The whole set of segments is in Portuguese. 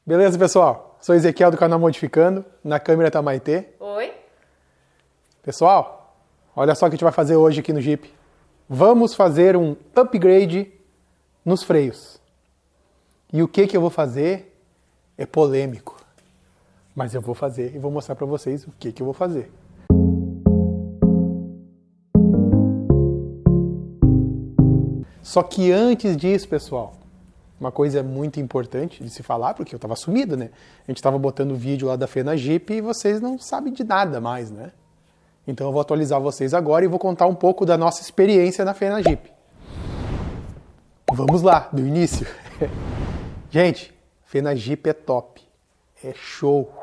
Beleza, pessoal? Sou Ezequiel do canal Modificando, na câmera tá a Maitê. Oi. Pessoal, olha só o que a gente vai fazer hoje aqui no Jeep. Vamos fazer um upgrade nos freios. E o que eu vou fazer é polêmico. Mas eu vou fazer e vou mostrar pra vocês o que eu vou fazer. Só que antes disso, pessoal, uma coisa muito importante de se falar, porque eu tava sumido, né? A gente tava botando o vídeo lá da Fena Jeep e vocês não sabem de nada mais, né? Então eu vou atualizar vocês agora e vou contar um pouco da nossa experiência na Fena Jeep. Vamos lá, do início. Gente, Fena Jeep é top. É show.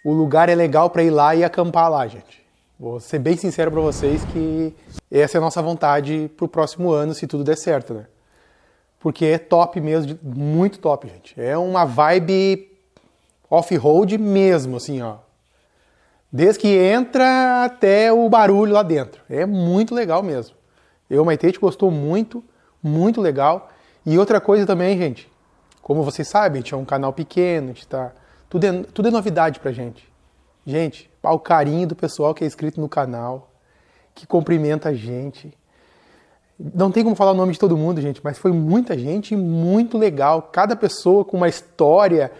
O lugar é legal para ir lá e acampar lá, gente. Vou ser bem sincero para vocês que essa é a nossa vontade pro próximo ano, se tudo der certo, né? Porque é top mesmo, muito top, gente. É uma vibe off-road mesmo, assim, ó. Desde que entra até o barulho lá dentro. É muito legal mesmo. Eu, Maitê, gostou muito, muito legal. E outra coisa também, gente, como vocês sabem, a gente é um canal pequeno, a gente tá... Tudo é novidade pra gente. Gente, o carinho do pessoal que é inscrito no canal, que cumprimenta a gente. Não tem como falar o nome de todo mundo, gente, mas foi muita gente e muito legal. Cada pessoa com uma história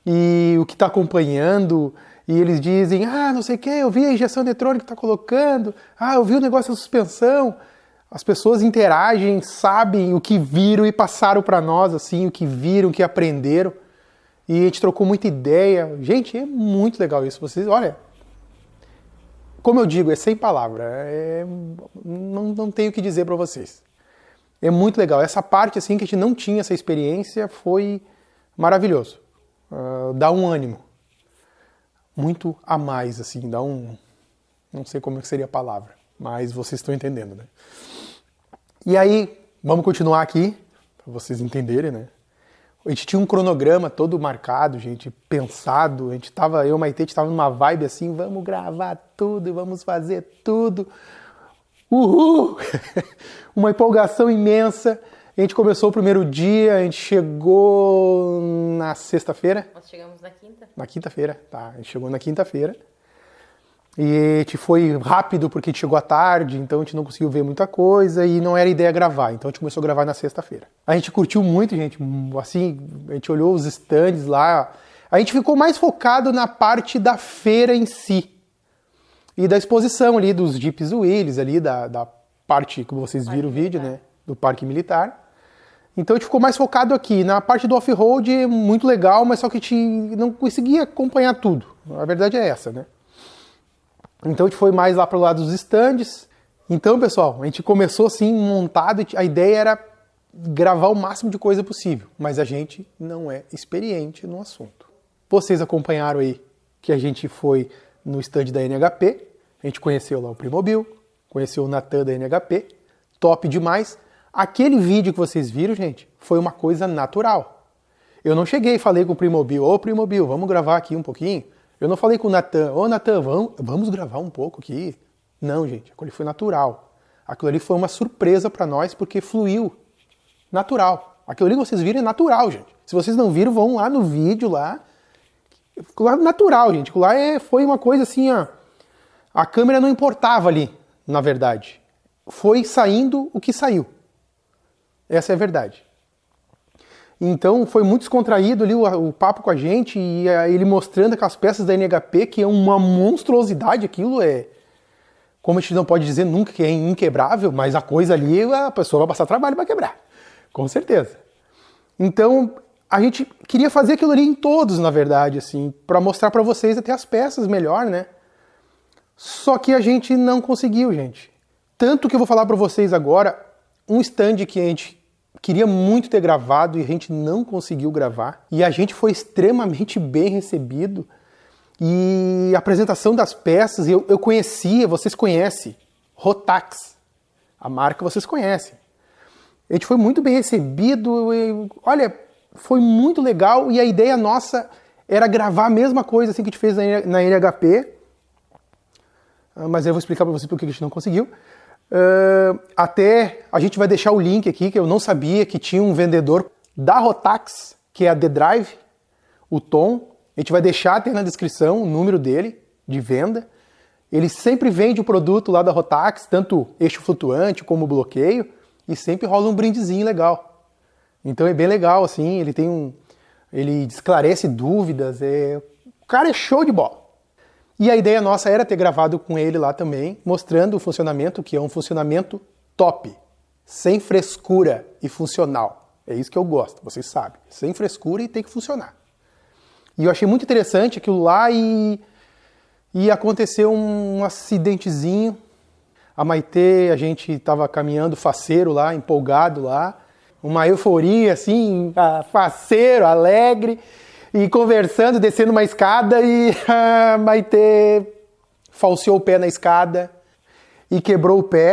e o que está acompanhando. E eles dizem, não sei o que, eu vi a injeção eletrônica que está colocando. Eu vi o negócio da suspensão. As pessoas interagem, sabem o que viram e passaram para nós, assim, o que viram, o que aprenderam. E a gente trocou muita ideia. Gente, é muito legal isso. Vocês, olha, como eu digo, é sem palavra. Não tenho o que dizer para vocês. É muito legal. Essa parte, assim, que a gente não tinha essa experiência, foi maravilhoso. Dá um ânimo. Muito a mais, assim, dá um... Não sei como seria a palavra, mas vocês estão entendendo, né? E aí, vamos continuar aqui, para vocês entenderem, né? A gente tinha um cronograma todo marcado, gente, pensado. Eu e o Maitê, a gente tava numa vibe assim, vamos gravar tudo, vamos fazer tudo. Uhul! Uma empolgação imensa. A gente começou o primeiro dia, a gente chegou na sexta-feira. Nós chegamos na quinta. Na quinta-feira, tá. A gente chegou na quinta-feira. E a gente foi rápido porque a gente chegou à tarde, então a gente não conseguiu ver muita coisa e não era ideia gravar. Então a gente começou a gravar na sexta-feira. A gente curtiu muito, gente. Assim, a gente olhou os stands lá. A gente ficou mais focado na parte da feira em si. E da exposição ali dos Jeeps Willys, ali da parte que vocês viram o vídeo, né? Do Parque Militar. Então a gente ficou mais focado aqui. Na parte do off-road é muito legal, mas só que a gente não conseguia acompanhar tudo. A verdade é essa, né? Então a gente foi mais lá para o lado dos stands. Então, pessoal, a gente começou assim, montado. A ideia era gravar o máximo de coisa possível. Mas a gente não é experiente no assunto. Vocês acompanharam aí que a gente foi no stand da NHP. A gente conheceu lá o Primobil, conheceu o Natan da NHP. Top demais. Aquele vídeo que vocês viram, gente, foi uma coisa natural. Eu não cheguei e falei com o Primobil, ô Primobil, vamos gravar aqui um pouquinho? Eu não falei com o Natan, ô Natan, vamos gravar um pouco aqui? Não, gente, aquilo ali foi natural. Aquilo ali foi uma surpresa para nós porque fluiu. Natural. Aquilo ali que vocês viram é natural, gente. Se vocês não viram, vão lá no vídeo lá. Aquilo lá é natural, gente. Aquilo lá foi uma coisa assim, ó. A câmera não importava ali, na verdade. Foi saindo o que saiu. Essa é a verdade. Então foi muito descontraído ali o papo com a gente e ele mostrando aquelas peças da NHP que é uma monstruosidade, aquilo é... Como a gente não pode dizer nunca que é inquebrável, mas a coisa ali a pessoa vai passar trabalho para quebrar, com certeza. Então a gente queria fazer aquilo ali em todos, na verdade, assim, para mostrar para vocês até as peças melhor, né? Só que a gente não conseguiu, gente. Tanto que eu vou falar para vocês agora um stand que a gente queria muito ter gravado e a gente não conseguiu gravar. E a gente foi extremamente bem recebido. E a apresentação das peças, eu conhecia, vocês conhecem, Rotax. A marca vocês conhecem. A gente foi muito bem recebido. Olha, foi muito legal. E a ideia nossa era gravar a mesma coisa assim que a gente fez na NHP. Mas eu vou explicar para vocês por que a gente não conseguiu. Até a gente vai deixar o link aqui, que eu não sabia que tinha um vendedor da Rotax, que é a The Drive. o Tom. A gente vai deixar até na descrição o número dele, de venda. Ele sempre vende o produto lá da Rotax, tanto eixo flutuante como bloqueio, e sempre rola um brindezinho legal. Então é bem legal, assim, ele esclarece dúvidas, o cara é show de bola. E a ideia nossa era ter gravado com ele lá também, mostrando o funcionamento, que é um funcionamento top, sem frescura e funcional. É isso que eu gosto, vocês sabem. Sem frescura e tem que funcionar. E eu achei muito interessante aquilo lá e aconteceu um acidentezinho. A Maitê, a gente estava caminhando faceiro lá, empolgado lá. Uma euforia, assim, faceiro, alegre. E conversando, descendo uma escada e a Maitê falseou o pé na escada e quebrou o pé.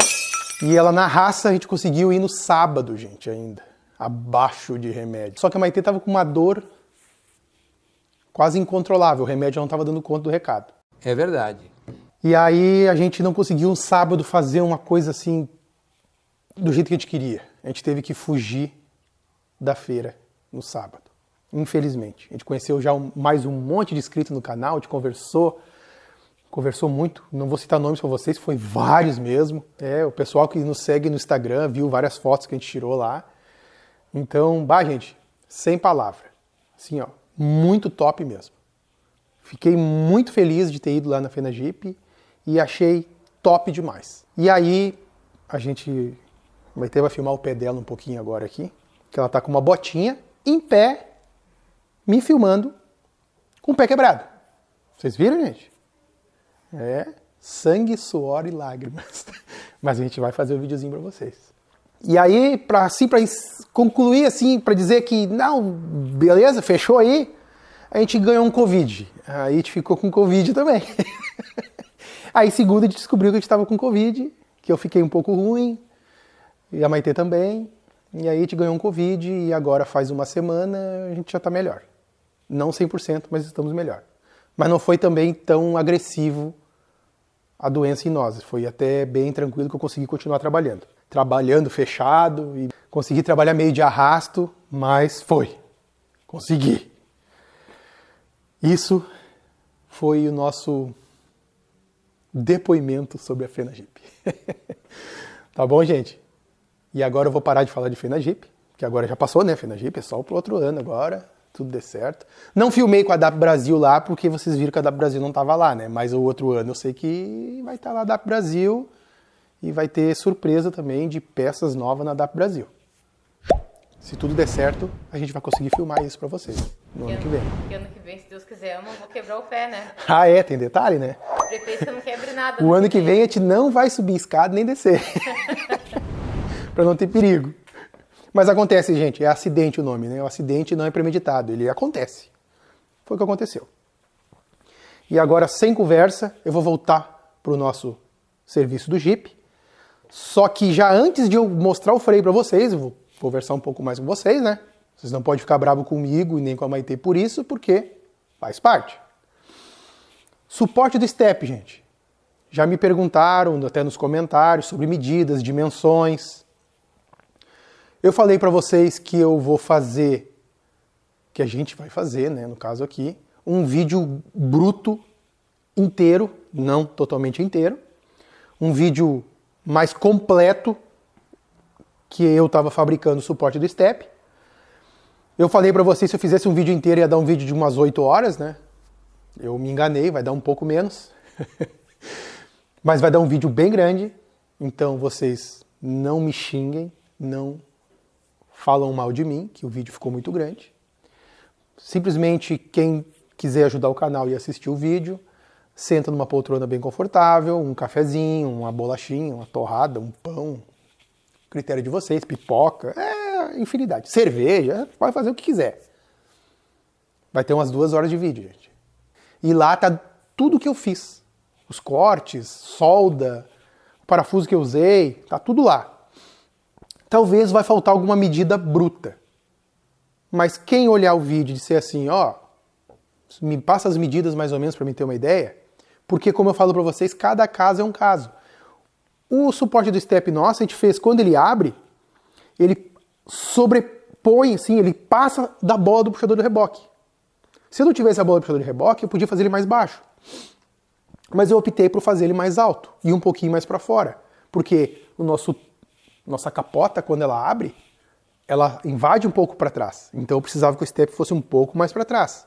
E ela, na raça, a gente conseguiu ir no sábado, gente, ainda. Abaixo de remédio. Só que a Maitê estava com uma dor quase incontrolável. O remédio não estava dando conta do recado. É verdade. E aí a gente não conseguiu no sábado fazer uma coisa assim do jeito que a gente queria. A gente teve que fugir da feira no sábado. Infelizmente. A gente conheceu já mais um monte de inscritos no canal, a gente conversou muito. Não vou citar nomes para vocês, foi vários mesmo. O pessoal que nos segue no Instagram viu várias fotos que a gente tirou lá. Então, gente, sem palavra. Assim, ó, muito top mesmo. Fiquei muito feliz de ter ido lá na FenaJip e achei top demais. E aí, a gente vai filmar o pé dela um pouquinho agora aqui, que ela tá com uma botinha, em pé, me filmando, com o pé quebrado. Vocês viram, gente? Sangue, suor e lágrimas. Mas a gente vai fazer o videozinho pra vocês. E aí, pra concluir, assim, pra dizer que, não, beleza, fechou aí, a gente ganhou um Covid. Aí a gente ficou com Covid também. Aí segunda a gente descobriu que a gente estava com Covid, que eu fiquei um pouco ruim, e a Maitê também. E aí a gente ganhou um Covid e agora faz uma semana a gente já está melhor. Não 100%, mas estamos melhor. Mas não foi também tão agressivo a doença em nós. Foi até bem tranquilo que eu consegui continuar trabalhando. Trabalhando fechado e consegui trabalhar meio de arrasto, mas foi. Consegui. Isso foi o nosso depoimento sobre a FenaJip. Tá bom, gente? E agora eu vou parar de falar de FenaJip, que agora já passou, né? FenaJip é só pro outro ano agora, tudo dê certo. Não filmei com a DAP Brasil lá, porque vocês viram que a DAP Brasil não tava lá, né? Mas o outro ano eu sei que vai estar lá a DAP Brasil e vai ter surpresa também de peças novas na DAP Brasil. Se tudo der certo, a gente vai conseguir filmar isso pra vocês no ano que vem. Porque ano que vem, se Deus quiser, eu não vou quebrar o pé, né? Tem detalhe, né? Prefeito que eu não quebre nada. O ano que vem a gente não vai subir escada nem descer. Pra não ter perigo. Mas acontece, gente, é acidente o nome, né? O acidente não é premeditado, ele acontece. Foi o que aconteceu. E agora, sem conversa, eu vou voltar pro nosso serviço do Jeep. Só que já antes de eu mostrar o freio pra vocês, eu vou conversar um pouco mais com vocês, né? Vocês não podem ficar bravos comigo e nem com a Maitê por isso, porque faz parte. Suporte do step, gente. Já me perguntaram, até nos comentários, sobre medidas, dimensões. Eu falei para vocês que eu vou fazer, que a gente vai fazer, né, no caso aqui, um vídeo bruto inteiro, não totalmente inteiro, um vídeo mais completo que eu estava fabricando o suporte do step. Eu falei para vocês, se eu fizesse um vídeo inteiro ia dar um vídeo de umas 8 horas, né? Eu me enganei, vai dar um pouco menos. Mas vai dar um vídeo bem grande, então vocês não me xinguem, não falam mal de mim, que o vídeo ficou muito grande. Simplesmente quem quiser ajudar o canal e assistir o vídeo, senta numa poltrona bem confortável, um cafezinho, uma bolachinha, uma torrada, um pão, critério de vocês, pipoca, infinidade. Cerveja, pode fazer o que quiser. Vai ter umas 2 horas de vídeo, gente. E lá tá tudo que eu fiz. Os cortes, solda, o parafuso que eu usei, tá tudo lá. Talvez vai faltar alguma medida bruta. Mas quem olhar o vídeo e disser assim, me passa as medidas mais ou menos para mim ter uma ideia, porque como eu falo para vocês, cada caso é um caso. O suporte do step nosso, a gente fez, quando ele abre, ele sobrepõe, assim, ele passa da bola do puxador do reboque. Se eu não tivesse a bola puxador de reboque, eu podia fazer ele mais baixo. Mas eu optei por fazer ele mais alto e um pouquinho mais para fora. Porque nossa capota, quando ela abre, ela invade um pouco para trás. Então eu precisava que o step fosse um pouco mais para trás.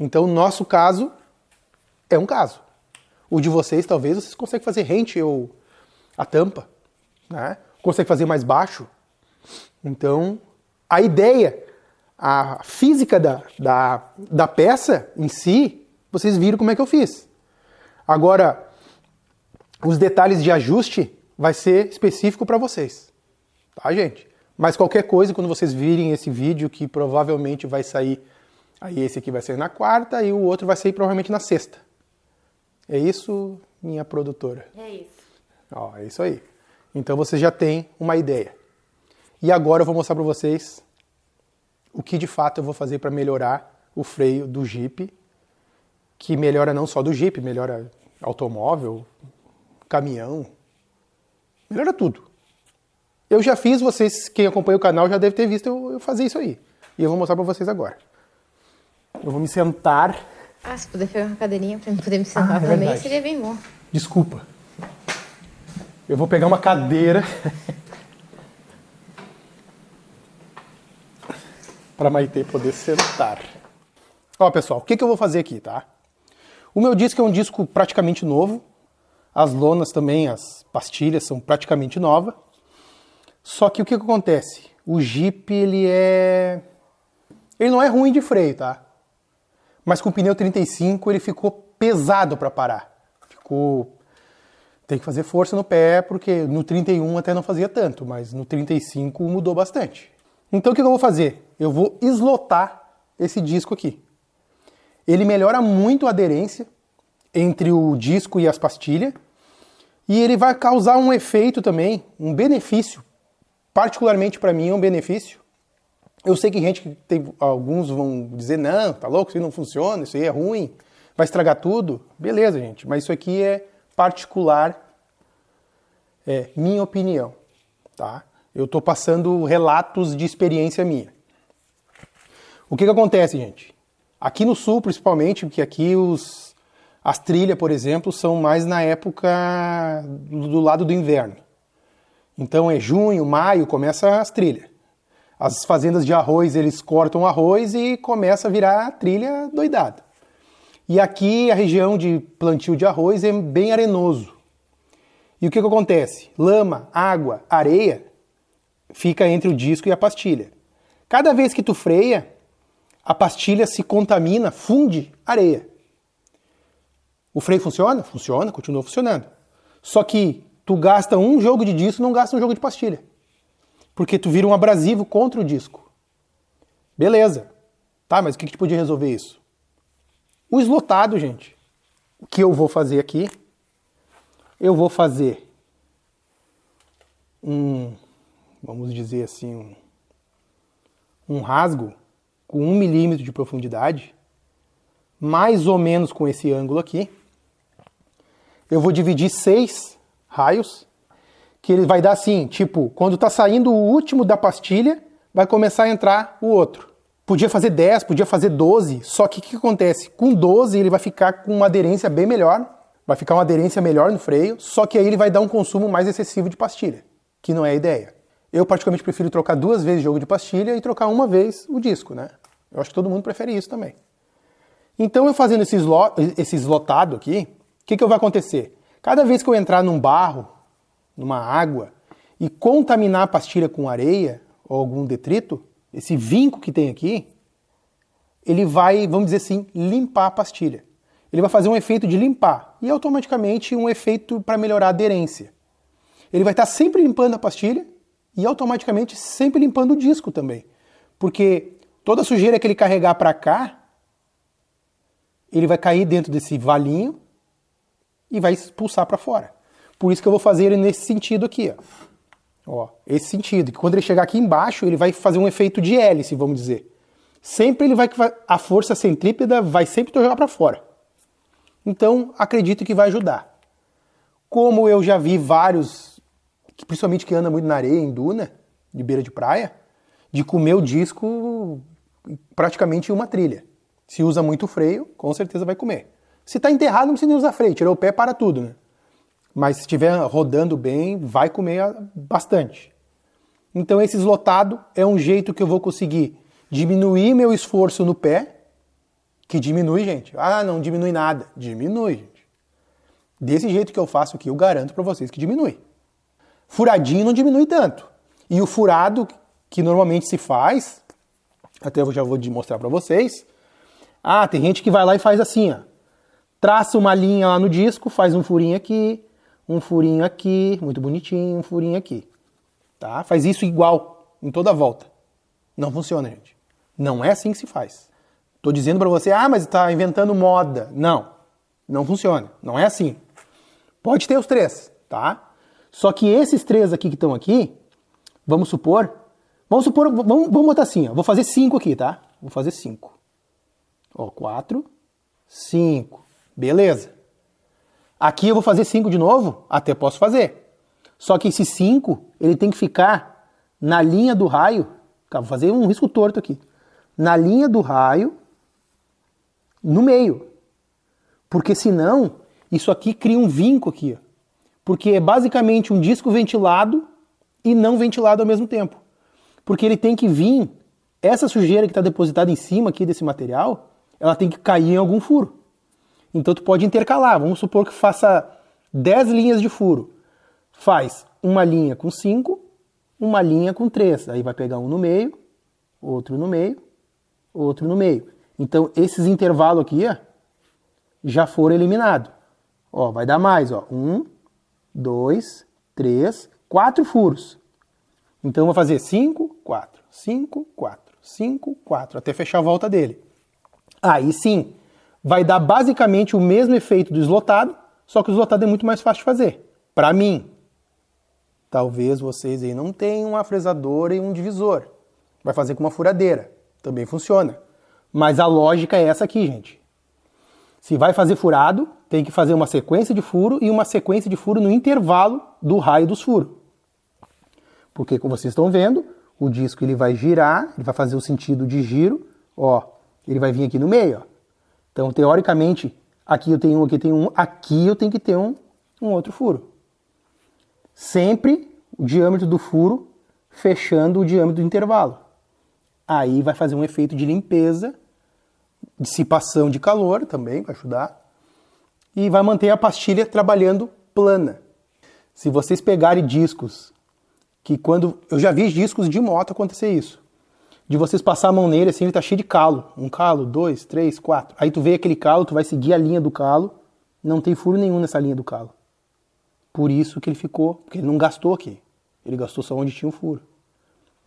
Então o nosso caso é um caso. O de vocês, talvez, vocês conseguem fazer rente ou a tampa, né? Consegue fazer mais baixo. Então, a ideia, a física da peça em si, vocês viram como é que eu fiz. Agora, os detalhes de ajuste vai ser específico para vocês. Tá, gente? Mas qualquer coisa, quando vocês virem esse vídeo, que provavelmente vai sair, aí esse aqui vai sair na quarta e o outro vai sair provavelmente na sexta. É isso, minha produtora? É isso. Ó, é isso aí. Então você já tem uma ideia. E agora eu vou mostrar para vocês o que de fato eu vou fazer para melhorar o freio do Jeep, que melhora não só do Jeep, melhora automóvel, caminhão, melhora tudo. Eu já fiz, vocês, quem acompanha o canal já deve ter visto eu fazer isso aí. E eu vou mostrar para vocês agora. Eu vou me sentar. Ah, se puder pegar uma cadeirinha pra poder me sentar também, verdade. seria bem bom. Desculpa. Eu vou pegar uma cadeira para Maitê poder sentar. Ó, pessoal, o que eu vou fazer aqui, tá? O meu disco é um disco praticamente novo. As lonas também, as pastilhas são praticamente novas. Só que o que acontece? O Jeep, ele não é ruim de freio, tá? Mas com o pneu 35 ele ficou pesado para parar. Tem que fazer força no pé, porque no 31 até não fazia tanto, mas no 35 mudou bastante. Então o que eu vou fazer? Eu vou eslotar esse disco aqui. Ele melhora muito a aderência entre o disco e as pastilhas, e ele vai causar um efeito também, um benefício. Particularmente para mim é um benefício. Eu sei que alguns vão dizer, não, tá louco, isso aí não funciona, isso aí é ruim, vai estragar tudo. Beleza, gente, mas isso aqui é particular, é minha opinião, tá? Eu tô passando relatos de experiência minha. O que acontece, gente? Aqui no sul, principalmente, porque aqui as trilhas, por exemplo, são mais na época do lado do inverno. Então é junho, maio, começa as trilhas. As fazendas de arroz, eles cortam arroz e começa a virar trilha doidada. E aqui a região de plantio de arroz é bem arenoso. E o que acontece? Lama, água, areia fica entre o disco e a pastilha. Cada vez que tu freia, a pastilha se contamina, funde areia. O freio funciona? Funciona, continua funcionando. Só que tu gasta um jogo de disco, não gasta um jogo de pastilha. Porque tu vira um abrasivo contra o disco. Beleza. Tá, mas o que podia resolver isso? O eslotado, gente. O que eu vou fazer aqui? Eu vou fazer vamos dizer assim, um rasgo com 1 milímetro de profundidade, mais ou menos com esse ângulo aqui. Eu vou dividir 6 raios, que ele vai dar assim, tipo, quando tá saindo o último da pastilha, vai começar a entrar o outro. Podia fazer 10, podia fazer 12, só que o que acontece? Com 12 ele vai ficar com uma aderência bem melhor, vai ficar uma aderência melhor no freio, só que aí ele vai dar um consumo mais excessivo de pastilha, que não é a ideia. Eu particularmente prefiro trocar 2 vezes o jogo de pastilha e trocar uma vez o disco, né? Eu acho que todo mundo prefere isso também. Então eu fazendo esse eslotado aqui, o que vai acontecer? Cada vez que eu entrar num barro, numa água, e contaminar a pastilha com areia ou algum detrito, esse vinco que tem aqui, ele vai, vamos dizer assim, limpar a pastilha. Ele vai fazer um efeito de limpar e automaticamente um efeito para melhorar a aderência. Ele vai estar sempre limpando a pastilha e automaticamente sempre limpando o disco também. Porque toda a sujeira que ele carregar para cá, ele vai cair dentro desse valinho e vai expulsar para fora. Por isso que eu vou fazer ele nesse sentido aqui, ó. Esse sentido, que quando ele chegar aqui embaixo, ele vai fazer um efeito de hélice, vamos dizer. Sempre a força centrípeta vai sempre jogar para fora. Então, acredito que vai ajudar. Como eu já vi vários, principalmente que anda muito na areia, em duna, de beira de praia, de comer o disco praticamente em uma trilha. Se usa muito freio, com certeza vai comer. Se está enterrado, não precisa nem usar freio. Tirou o pé, para tudo, né? Mas se estiver rodando bem, vai comer bastante. Então esse eslotado é um jeito que eu vou conseguir diminuir meu esforço no pé, que diminui, gente. Ah, não diminui nada. Diminui, gente. Desse jeito que eu faço aqui, eu garanto para vocês que diminui. Furadinho não diminui tanto. E o furado que normalmente se faz, até eu já vou mostrar para vocês. Ah, tem gente que vai lá e faz assim, ó. Traça uma linha lá no disco, faz um furinho aqui, muito bonitinho, um furinho aqui. Tá? Faz isso igual, em toda a volta. Não funciona, gente. Não é assim que se faz. Tô dizendo para você, mas tá inventando moda. Não, não funciona. Não é assim. Pode ter os 3, tá? Só que esses 3 aqui que estão aqui, vamos botar assim, ó. Vou fazer 5 aqui, tá? Vou fazer 5. Ó, 4, 5. Beleza. Aqui eu vou fazer 5 de novo? Até posso fazer. Só que esse 5, ele tem que ficar na linha do raio. Vou fazer um risco torto aqui. Na linha do raio, no meio. Porque senão, isso aqui cria um vinco aqui. Ó. Porque é basicamente um disco ventilado e não ventilado ao mesmo tempo. Porque ele tem que vir, essa sujeira que está depositada em cima aqui desse material, ela tem que cair em algum furo. Então tu pode intercalar, vamos supor que faça 10 linhas de furo. Faz uma linha com 5, uma linha com 3. Aí vai pegar um no meio, outro no meio, outro no meio. Então esses intervalos aqui ó, já foram eliminados. Ó, vai dar mais, ó. 1, 2, 3, 4 furos. Então eu vou fazer 5, 4, 5, 4, 5, 4, até fechar a volta dele. Aí sim, vai dar basicamente o mesmo efeito do eslotado, só que o eslotado é muito mais fácil de fazer. Para mim. Talvez vocês aí não tenham uma fresadora e um divisor. Vai fazer com uma furadeira. Também funciona. Mas a lógica é essa aqui, gente. Se vai fazer furado, tem que fazer uma sequência de furo e uma sequência de furo no intervalo do raio dos furos. Porque, como vocês estão vendo, o disco ele vai girar, ele vai fazer o sentido de giro, ó, ele vai vir aqui no meio, ó. Então, teoricamente, aqui eu tenho um, aqui eu tenho que ter um outro furo. Sempre o diâmetro do furo fechando o diâmetro do intervalo. Aí vai fazer um efeito de limpeza, dissipação de calor também, vai ajudar. E vai manter a pastilha trabalhando plana. Se vocês pegarem discos, que quando... Eu já vi discos de moto acontecer isso. De vocês passar a mão nele, assim, ele tá cheio de calo. Um calo, 2, 3, 4. Aí tu vê aquele calo, tu vai seguir a linha do calo, não tem furo nenhum nessa linha do calo. Por isso que ele ficou, porque ele não gastou aqui. Ele gastou só onde tinha um furo.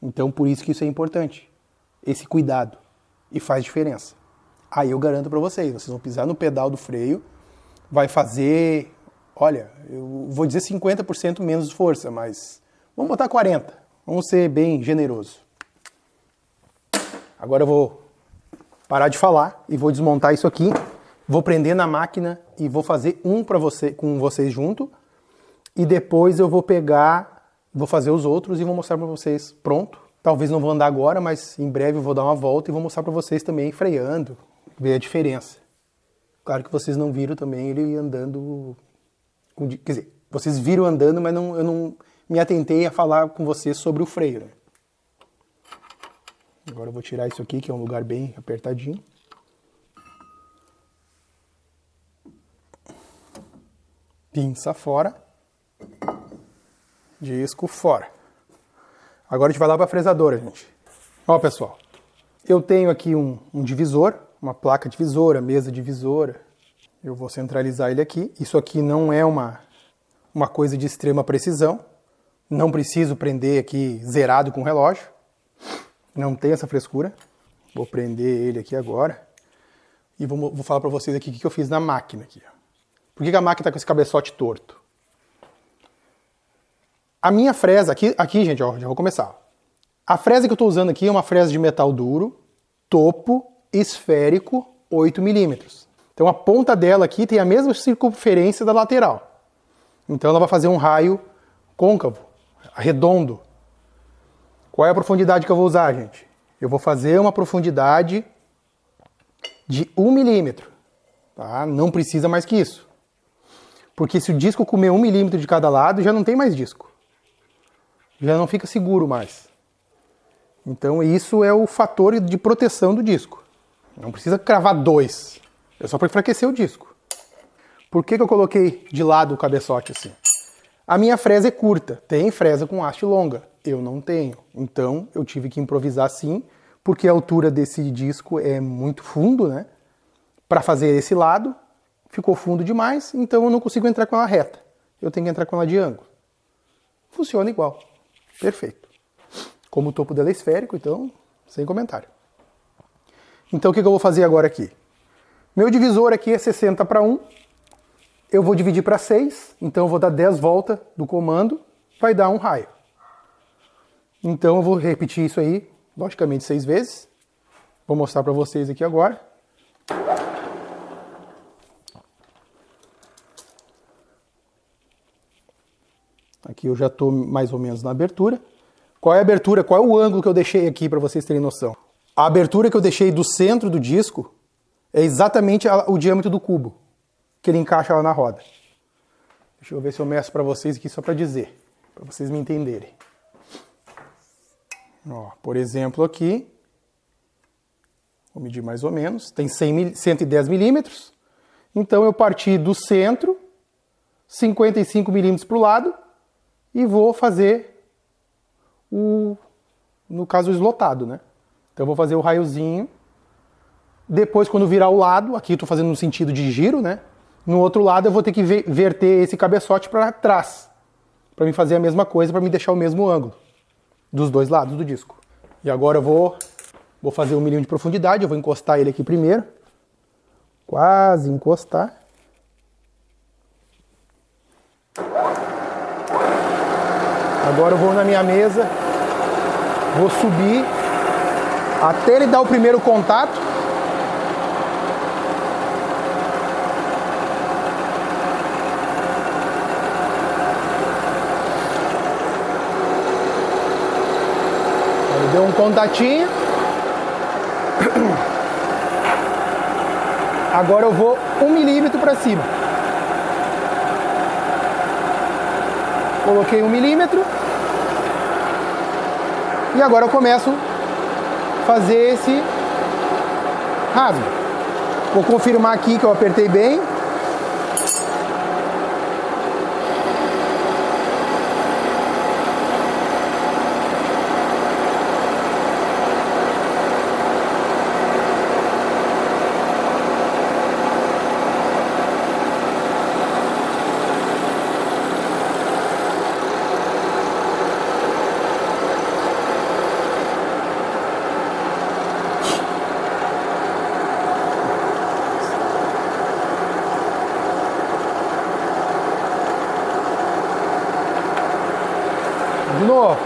Então, por isso que isso é importante. Esse cuidado. E faz diferença. Aí eu garanto pra vocês vão pisar no pedal do freio, vai fazer, olha, eu vou dizer 50% menos de força, mas vamos botar 40%. Vamos ser bem generoso. Agora eu vou parar de falar e vou desmontar isso aqui, vou prender na máquina e vou fazer um com vocês junto. E depois eu vou pegar, vou fazer os outros e vou mostrar para vocês pronto. Talvez não vou andar agora, mas em breve eu vou dar uma volta e vou mostrar para vocês também freando, ver a diferença. Claro que vocês não viram também ele andando, quer dizer, vocês viram andando, mas eu não me atentei a falar com vocês sobre o freio, né? Agora eu vou tirar isso aqui, que é um lugar bem apertadinho. Pinça fora. Disco fora. Agora a gente vai lá para a fresadora, gente. Ó, pessoal. Eu tenho aqui um divisor, uma placa divisora, mesa divisora. Eu vou centralizar ele aqui. Isso aqui não é uma coisa de extrema precisão. Não preciso prender aqui zerado com relógio. Não tem essa frescura. Vou prender ele aqui agora. E vou falar para vocês aqui o que eu fiz na máquina. Aqui. Por que a máquina está com esse cabeçote torto? A minha fresa, aqui gente, ó, já vou começar. A fresa que eu estou usando aqui é uma fresa de metal duro, topo esférico 8 milímetros. Então a ponta dela aqui tem a mesma circunferência da lateral. Então ela vai fazer um raio côncavo, redondo. Qual é a profundidade que eu vou usar, gente? Eu vou fazer uma profundidade de 1 milímetro. Tá? Não precisa mais que isso. Porque se o disco comer 1 milímetro de cada lado, já não tem mais disco. Já não fica seguro mais. Então isso é o fator de proteção do disco. Não precisa cravar 2. É só para enfraquecer o disco. Por que eu coloquei de lado o cabeçote assim? A minha fresa é curta. Tem fresa com haste longa. Eu não tenho. Então eu tive que improvisar assim, porque a altura desse disco é muito fundo, né? Para fazer esse lado, ficou fundo demais, então eu não consigo entrar com ela reta. Eu tenho que entrar com ela de ângulo. Funciona igual. Perfeito. Como o topo dela é esférico, então, sem comentário. Então o que eu vou fazer agora aqui? Meu divisor aqui é 60 para 1. Eu vou dividir para 6, então eu vou dar 10 voltas do comando, vai dar um raio. Então eu vou repetir isso aí, logicamente 6 vezes. Vou mostrar para vocês aqui agora. Aqui eu já estou mais ou menos na abertura. Qual é a abertura? Qual é o ângulo que eu deixei aqui para vocês terem noção? A abertura que eu deixei do centro do disco é exatamente o diâmetro do cubo, que ele encaixa lá na roda. Deixa eu ver se eu meço para vocês aqui só para dizer, para vocês me entenderem. Ó, por exemplo aqui, vou medir mais ou menos, tem 110 milímetros, então eu parti do centro, 55 milímetros para o lado, e vou fazer no caso, o eslotado, né? Então eu vou fazer o raiozinho. Depois, quando virar o lado, aqui eu estou fazendo no sentido de giro, né? No outro lado eu vou ter que verter esse cabeçote para trás, para me fazer a mesma coisa, para me deixar o mesmo ângulo dos dois lados do disco. E agora eu vou fazer 1 milímetro de profundidade, eu vou encostar ele aqui primeiro. Quase encostar. Agora eu vou na minha mesa, vou subir até ele dar o primeiro contato. Ele deu um contatinho. Agora eu vou 1 milímetro para cima. Coloquei 1 milímetro. E agora eu começo a fazer esse rasgo. Vou confirmar aqui que eu apertei bem. De novo.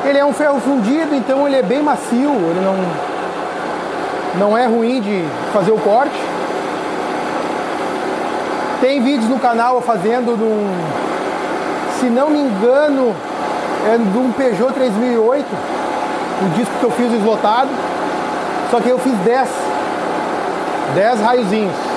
Ele é um ferro fundido, então ele é bem macio, ele não é ruim de fazer o corte. Tem vídeos no canal eu fazendo se não me engano, é de um Peugeot 3008, o disco que eu fiz eslotado, só que eu fiz 10 raiozinhos.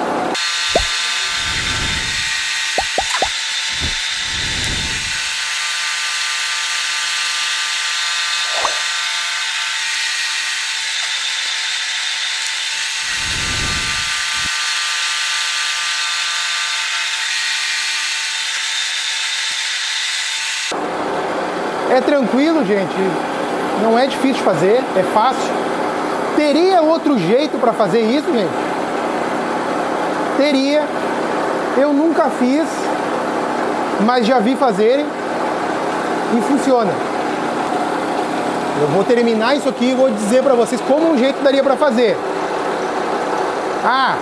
É tranquilo, gente, não é difícil de fazer, é fácil. Teria outro jeito para fazer isso, gente? Teria. Eu nunca fiz, mas já vi fazerem e funciona. Eu vou terminar isso aqui e vou dizer para vocês como um jeito daria para fazer. Ah,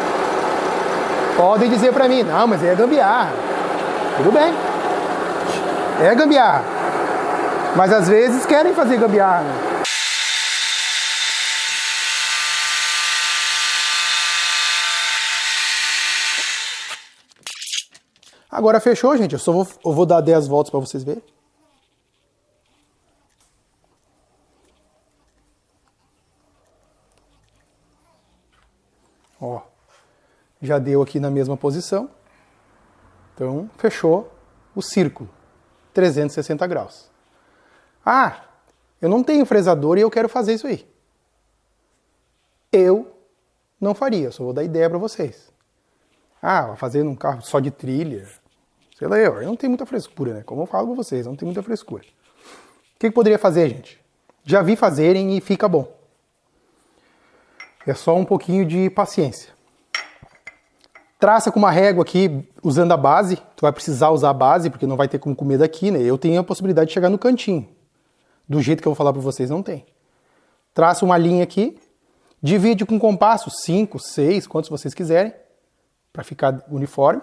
podem dizer para mim, não, mas é gambiarra. Tudo bem, é gambiarra. Mas às vezes querem fazer gambiarra. Agora fechou, gente. Eu vou dar 10 voltas para vocês verem. Ó, já deu aqui na mesma posição. Então, fechou o círculo, 360 graus. Ah, eu não tenho fresador e eu quero fazer isso aí. Eu não faria, só vou dar ideia para vocês. Ah, vai fazer num carro só de trilha. Sei lá, eu não tenho muita frescura, né? Como eu falo com vocês, não tenho muita frescura. O que poderia fazer, gente? Já vi fazerem e fica bom. É só um pouquinho de paciência. Traça com uma régua aqui, usando a base. Tu vai precisar usar a base, porque não vai ter como comer daqui, né? Eu tenho a possibilidade de chegar no cantinho. Do jeito que eu vou falar para vocês, não tem. Traça uma linha aqui. Divide com compasso, 5, 6, quantos vocês quiserem, para ficar uniforme.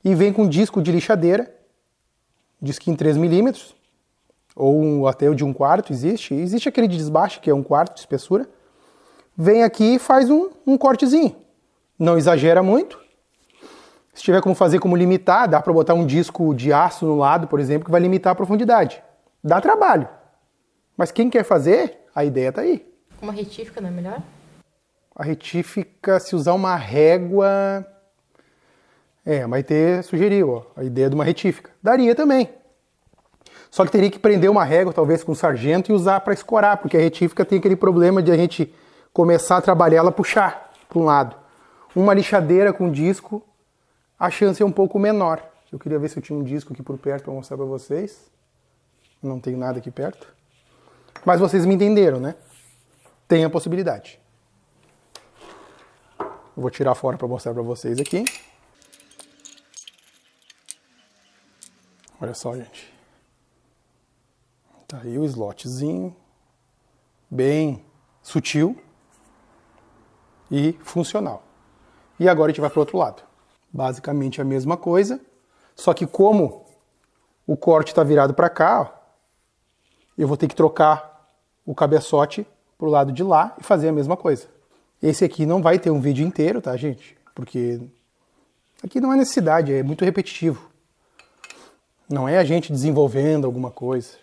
E vem com disco de lixadeira, disquinho 3mm, ou até o de 1/4 existe. Existe aquele de desbaste, que é 1/4 de espessura. Vem aqui e faz um cortezinho. Não exagera muito. Se tiver como fazer como limitar, dá para botar um disco de aço no lado, por exemplo, que vai limitar a profundidade. Dá trabalho. Mas quem quer fazer, a ideia tá aí. Uma retífica não é melhor? A retífica, se usar uma régua... a Maitê sugeriu, ó, a ideia de uma retífica. Daria também. Só que teria que prender uma régua, talvez com sargento, e usar para escorar, porque a retífica tem aquele problema de a gente começar a trabalhar ela puxar para um lado. Uma lixadeira com disco, a chance é um pouco menor. Eu queria ver se eu tinha um disco aqui por perto para mostrar para vocês. Não tenho nada aqui perto. Mas vocês me entenderam, né? Tem a possibilidade. Eu vou tirar fora para mostrar para vocês aqui. Olha só, gente. Tá aí o slotzinho. Bem sutil. E funcional. E agora a gente vai para o outro lado. Basicamente a mesma coisa. Só que como o corte está virado para cá, ó, eu vou ter que trocar o cabeçote pro lado de lá e fazer a mesma coisa. Esse aqui não vai ter um vídeo inteiro, tá, gente? Porque aqui não é necessidade, é muito repetitivo. Não é a gente desenvolvendo alguma coisa.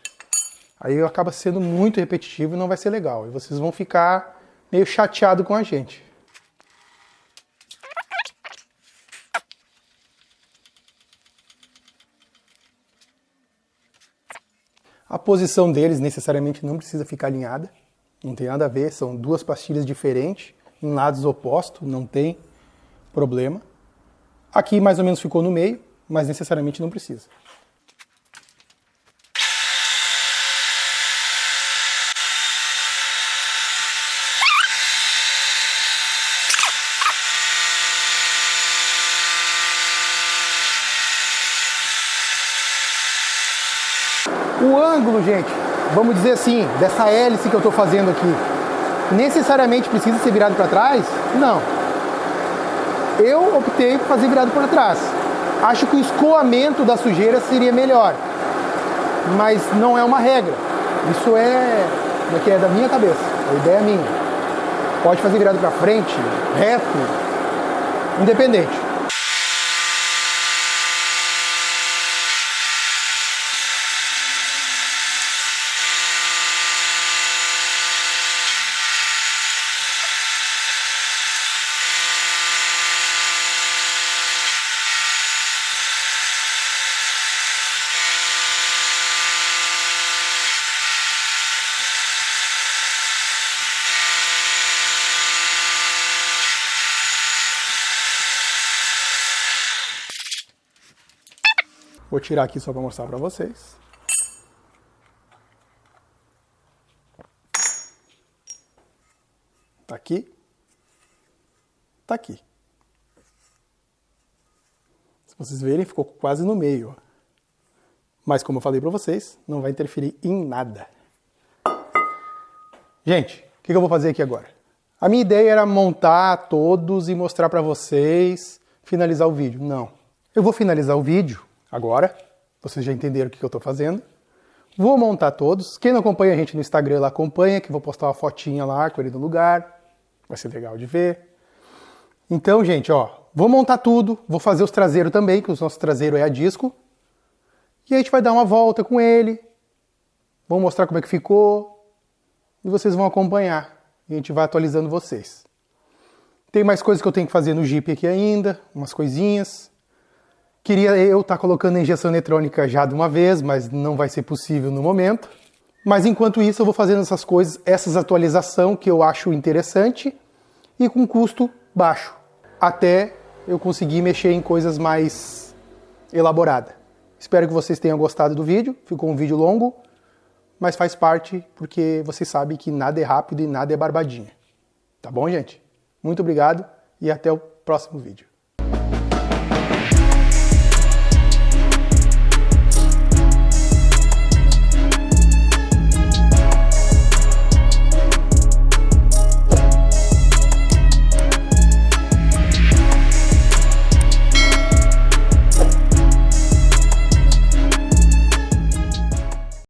Aí acaba sendo muito repetitivo e não vai ser legal. E vocês vão ficar meio chateados com a gente. A posição deles necessariamente não precisa ficar alinhada. Não tem nada a ver, são duas pastilhas diferentes, em lados opostos, não tem problema. Aqui mais ou menos ficou no meio, mas necessariamente não precisa. O ângulo, gente, vamos dizer assim, dessa hélice que eu estou fazendo aqui, necessariamente precisa ser virado para trás? Não. Eu optei por fazer virado para trás. Acho que o escoamento da sujeira seria melhor, mas não é uma regra. Isso é da minha cabeça, a ideia é minha. Pode fazer virado para frente, reto, independente. Vou tirar aqui só para mostrar para vocês. Tá aqui. Tá aqui. Se vocês verem, ficou quase no meio. Mas como eu falei para vocês, não vai interferir em nada. Gente, o que eu vou fazer aqui agora? A minha ideia era montar todos e mostrar para vocês, finalizar o vídeo. Não. Eu vou finalizar o vídeo agora. Vocês já entenderam o que eu estou fazendo. Vou montar todos. Quem não acompanha a gente no Instagram lá, acompanha, que eu vou postar uma fotinha lá com ele no lugar. Vai ser legal de ver. Então, gente, ó, vou montar tudo. Vou fazer os traseiros também, que o nosso traseiro é a disco. E a gente vai dar uma volta com ele. Vou mostrar como é que ficou. E vocês vão acompanhar. E a gente vai atualizando vocês. Tem mais coisas que eu tenho que fazer no Jeep aqui ainda, umas coisinhas. Queria eu estar colocando a injeção eletrônica já de uma vez, mas não vai ser possível no momento. Mas enquanto isso eu vou fazendo essas coisas, essas atualizações que eu acho interessante e com custo baixo, até eu conseguir mexer em coisas mais elaboradas. Espero que vocês tenham gostado do vídeo, ficou um vídeo longo, mas faz parte porque vocês sabem que nada é rápido e nada é barbadinha. Tá bom, gente? Muito obrigado e até o próximo vídeo.